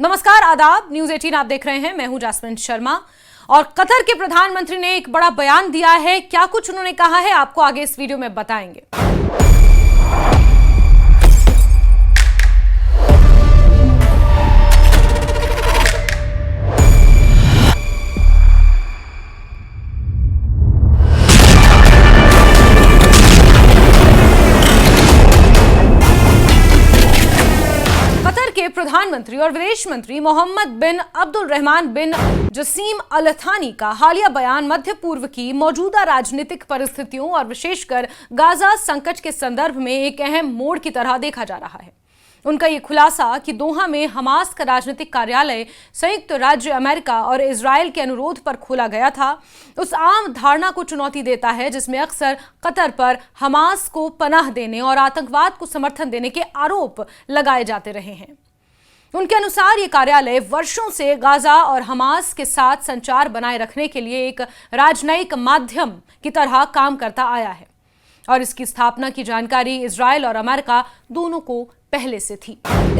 नमस्कार, आदाब। न्यूज 18 आप देख रहे हैं। मैं हूं जासमिन शर्मा। और कतर के प्रधानमंत्री ने एक बड़ा बयान दिया है। क्या कुछ उन्होंने कहा है, आपको आगे इस वीडियो में बताएंगे। प्रधानमंत्री और विदेश मंत्री मोहम्मद बिन अब्दुल रहमान बिन जसीम अल थानी का हालिया बयान मध्य पूर्व की मौजूदा राजनीतिक परिस्थितियों और विशेषकर गाजा संकट के संदर्भ में एक अहम मोड़ की तरह देखा जा रहा है। उनका ये खुलासा कि दोहा में हमास का राजनीतिक कार्यालय संयुक्त राज्य अमेरिका और इजराइल के अनुरोध पर खोला गया था, उस आम धारणा को चुनौती देता है जिसमें अक्सर कतर पर हमास को पनाह देने और आतंकवाद को समर्थन देने के आरोप लगाए जाते रहे हैं। उनके अनुसार ये कार्यालय वर्षों से गाजा और हमास के साथ संचार बनाए रखने के लिए एक राजनयिक माध्यम की तरह काम करता आया है और इसकी स्थापना की जानकारी इजराइल और अमेरिका दोनों को पहले से थी।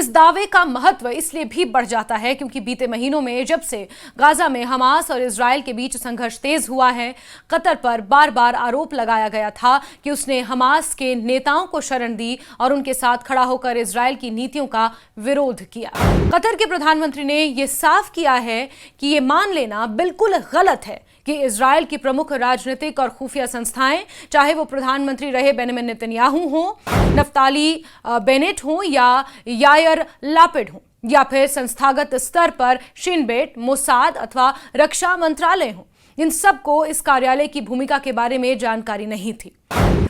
इस दावे का महत्व इसलिए भी बढ़ जाता है क्योंकि बीते महीनों में जब से गाजा में हमास और इजराइल के बीच संघर्ष तेज हुआ है, कतर पर बार बार आरोप लगाया गया था कि उसने हमास के नेताओं को शरण दी और उनके साथ खड़ा होकर इजराइल की नीतियों का विरोध किया। कतर के प्रधानमंत्री ने यह साफ किया है कि यह मान लेना बिल्कुल गलत है कि इजराइल की प्रमुख राजनीतिक और खुफिया संस्थाएं, चाहे वो प्रधानमंत्री रहे बेंजामिन नेतन्याहू हो, नफ्ताली बेनेट हो या यायर लापिड हो, या फिर संस्थागत स्तर पर शिन बेट, मोसाद अथवा रक्षा मंत्रालय हो, इन सबको इस कार्यालय की भूमिका के बारे में जानकारी नहीं थी।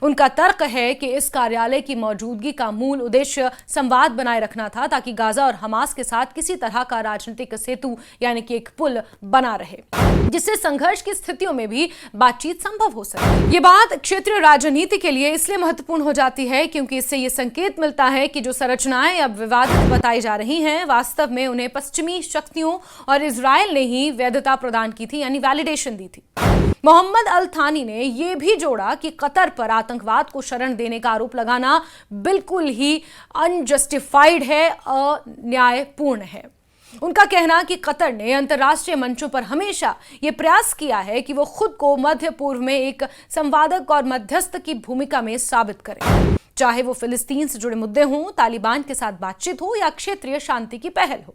उनका तर्क है कि इस कार्यालय की मौजूदगी का मूल उद्देश्य संवाद बनाए रखना था ताकि गाजा और हमास के साथ किसी तरह का राजनीतिक सेतु यानी कि एक पुल बना रहे, जिससे संघर्ष की स्थितियों में भी बातचीत संभव हो सके। ये बात क्षेत्रीय राजनीति के लिए इसलिए महत्वपूर्ण हो जाती है क्योंकि इससे ये संकेत मिलता है कि जो संरचनाएं अब विवादित बताई जा रही हैं, वास्तव में उन्हें पश्चिमी शक्तियों और इजराइल ने ही वैधता प्रदान की थी, यानी वैलिडेशन दी थी। मोहम्मद अल थानी ने यह भी जोड़ा कि कतर पर आतंकवाद को शरण देने का आरोप लगाना बिल्कुल ही अनजस्टिफाइड है, अन्यायपूर्ण है। उनका कहना कि कतर ने अंतर्राष्ट्रीय मंचों पर हमेशा यह प्रयास किया है कि वो खुद को मध्य पूर्व में एक संवादक और मध्यस्थ की भूमिका में साबित करे, चाहे वो फिलिस्तीन से जुड़े मुद्दे हों, तालिबान के साथ बातचीत हो या क्षेत्रीय शांति की पहल हो।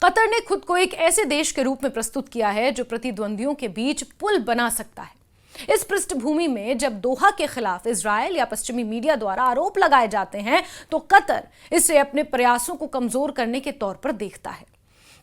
कतर ने खुद को एक ऐसे देश के रूप में प्रस्तुत किया है जो प्रतिद्वंदियों के बीच पुल बना सकता है। इस पृष्ठभूमि में जब दोहा के खिलाफ इजराइल या पश्चिमी मीडिया द्वारा आरोप लगाए जाते हैं तो कतर इसे अपने प्रयासों को कमजोर करने के तौर पर देखता है।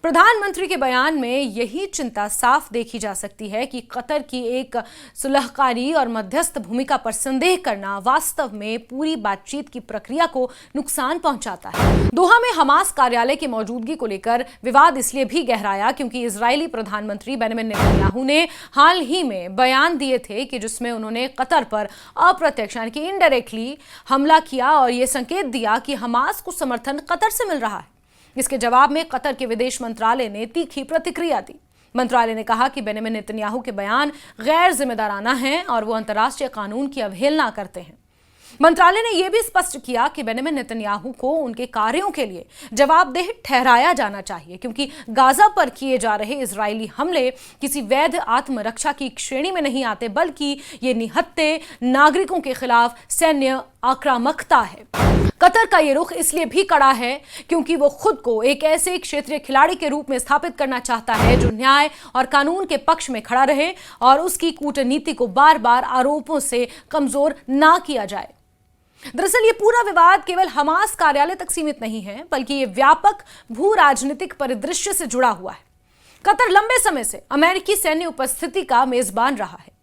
प्रधानमंत्री के बयान में यही चिंता साफ देखी जा सकती है कि कतर की एक सुलहकारी और मध्यस्थ भूमिका पर संदेह करना वास्तव में पूरी बातचीत की प्रक्रिया को नुकसान पहुंचाता है। दोहा में हमास कार्यालय की मौजूदगी को लेकर विवाद इसलिए भी गहराया क्योंकि इजरायली प्रधानमंत्री बेंजामिन नेतन्याहू ने हाल ही में बयान दिए थे कि जिसमें उन्होंने कतर पर अप्रत्यक्ष यानी कि इनडायरेक्टली हमला किया और यह संकेत दिया कि हमास को समर्थन कतर से मिल रहा है। इसके जवाब में कतर के विदेश मंत्रालय ने तीखी प्रतिक्रिया दी। मंत्रालय ने कहा कि बेंजामिन नेतन्याहू के बयान गैर जिम्मेदाराना हैं और वो अंतर्राष्ट्रीय कानून की अवहेलना करते हैं। मंत्रालय ने यह भी स्पष्ट किया कि बेंजामिन नेतन्याहू को उनके कार्यों के लिए जवाबदेह ठहराया जाना चाहिए क्योंकि गाजा पर किए जा रहे इजरायली हमले किसी वैध आत्मरक्षा की श्रेणी में नहीं आते, बल्कि ये निहत्थे नागरिकों के खिलाफ सैन्य आक्रामकता है। कतर का ये रुख इसलिए भी कड़ा है क्योंकि वो खुद को एक ऐसे क्षेत्रीय खिलाड़ी के रूप में स्थापित करना चाहता है जो न्याय और कानून के पक्ष में खड़ा रहे और उसकी कूटनीति को बार बार आरोपों से कमजोर ना किया जाए। दरअसल ये पूरा विवाद केवल हमास कार्यालय तक सीमित नहीं है, बल्कि ये व्यापक भू राजनीतिक परिदृश्य से जुड़ा हुआ है। कतर लंबे समय से अमेरिकी सैन्य उपस्थिति का मेजबान रहा है।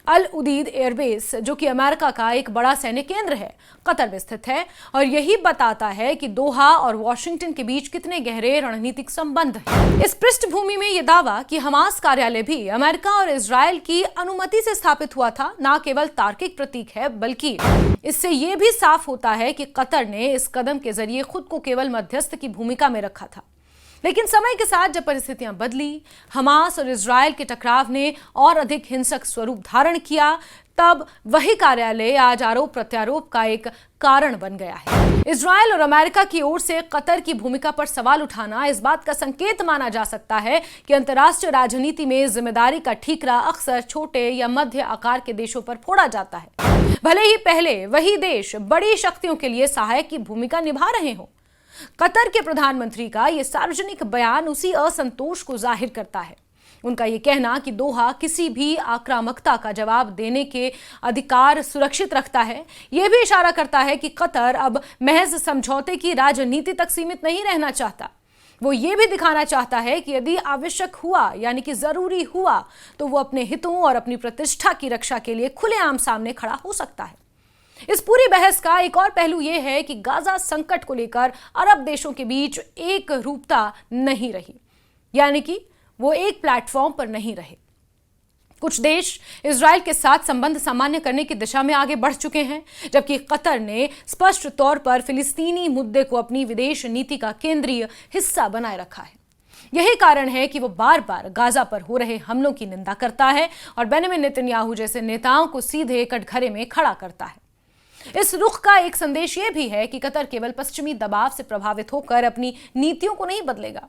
अल उदीद एयरबेस, जो कि अमेरिका का एक बड़ा सैन्य केंद्र है, कतर में स्थित है और यही बताता है कि दोहा और वॉशिंगटन के बीच कितने गहरे रणनीतिक संबंध हैं। इस पृष्ठभूमि में यह दावा कि हमास कार्यालय भी अमेरिका और इजराइल की अनुमति से स्थापित हुआ था न केवल तार्किक प्रतीक है, बल्कि इससे यह भी साफ होता है कि कतर ने इस कदम के जरिए खुद को केवल मध्यस्थ की भूमिका में रखा था। लेकिन समय के साथ जब परिस्थितियां बदली, हमास और इजराइल के टकराव ने और अधिक हिंसक स्वरूप धारण किया, तब वही कार्यालय आज आरोप प्रत्यारोप का एक कारण बन गया है। इजरायल और अमेरिका की ओर से कतर की भूमिका पर सवाल उठाना इस बात का संकेत माना जा सकता है कि अंतर्राष्ट्रीय राजनीति में जिम्मेदारी का ठीकरा अक्सर छोटे या मध्य आकार के देशों पर फोड़ा जाता है, भले ही पहले वही देश बड़ी शक्तियों के लिए सहायक की भूमिका निभा रहे हों। कतर के प्रधानमंत्री का यह सार्वजनिक बयान उसी असंतोष को जाहिर करता है। उनका यह कहना कि दोहा किसी भी आक्रामकता का जवाब देने के अधिकार सुरक्षित रखता है, यह भी इशारा करता है कि कतर अब महज समझौते की राजनीति तक सीमित नहीं रहना चाहता। वो ये भी दिखाना चाहता है कि यदि आवश्यक हुआ, यानी कि जरूरी हुआ, तो वो अपने हितों और अपनी प्रतिष्ठा की रक्षा के लिए खुलेआम सामने खड़ा हो सकता है। इस पूरी बहस का एक और पहलू यह है कि गाजा संकट को लेकर अरब देशों के बीच एक रूपता नहीं रही, यानी कि वो एक प्लेटफॉर्म पर नहीं रहे। कुछ देश इजराइल के साथ संबंध सामान्य करने की दिशा में आगे बढ़ चुके हैं, जबकि कतर ने स्पष्ट तौर पर फिलिस्तीनी मुद्दे को अपनी विदेश नीति का केंद्रीय हिस्सा बनाए रखा है। यही कारण है कि वो बार बार गाजा पर हो रहे हमलों की निंदा करता है और बेंजामिन नेतन्याहू जैसे नेताओं को सीधे कटघरे में खड़ा करता है। इस रुख का एक संदेश यह भी है कि कतर केवल पश्चिमी दबाव से प्रभावित होकर अपनी नीतियों को नहीं बदलेगा।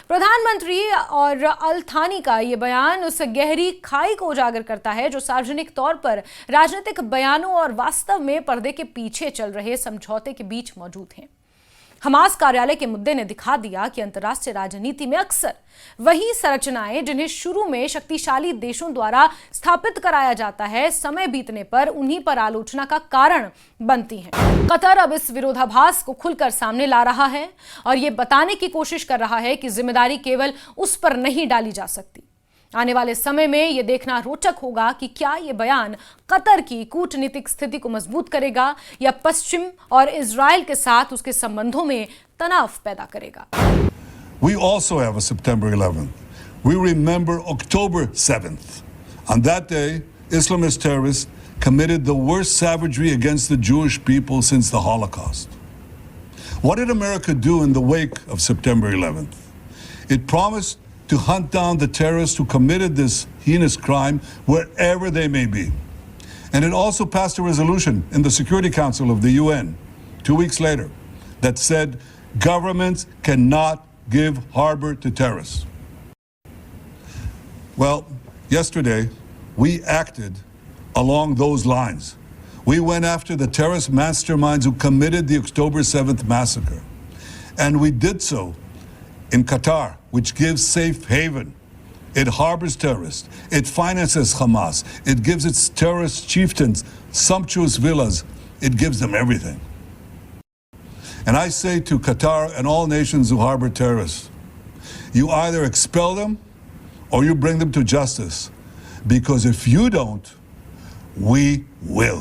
प्रधानमंत्री और अल थानी का यह बयान उस गहरी खाई को उजागर करता है जो सार्वजनिक तौर पर राजनीतिक बयानों और वास्तव में पर्दे के पीछे चल रहे समझौते के बीच मौजूद हैं। हमास कार्यालय के मुद्दे ने दिखा दिया कि अंतर्राष्ट्रीय राजनीति में अक्सर वही संरचनाएं जिन्हें शुरू में शक्तिशाली देशों द्वारा स्थापित कराया जाता है, समय बीतने पर उन्हीं पर आलोचना का कारण बनती हैं। कतर अब इस विरोधाभास को खुलकर सामने ला रहा है और ये बताने की कोशिश कर रहा है कि जिम्मेदारी केवल उस पर नहीं डाली जा सकती। आने वाले समय में यह देखना रोचक होगा कि क्या यह बयान कतर की कूटनीतिक स्थिति को मजबूत करेगा या पश्चिम और इजराइल के साथ उसके संबंधों में तनाव पैदा करेगा। We also have a September 11th. We remember October 7th. On that day, Islamist terrorists committed the worst savagery against the Jewish people since the Holocaust. What did America do in the wake of September 11th? It promised to hunt down the terrorists who committed this heinous crime wherever they may be. And it also passed a resolution in the Security Council of the UN 2 weeks later that said governments cannot give harbor to terrorists. Well, yesterday we acted along those lines. We went after the terrorist masterminds who committed the October 7th massacre. And we did so in Qatar, which gives safe haven. It harbors terrorists. It finances Hamas. It gives its terrorist chieftains sumptuous villas. It gives them everything. And I say to Qatar and all nations who harbor terrorists, you either expel them or you bring them to justice. Because if you don't, we will.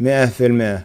100%،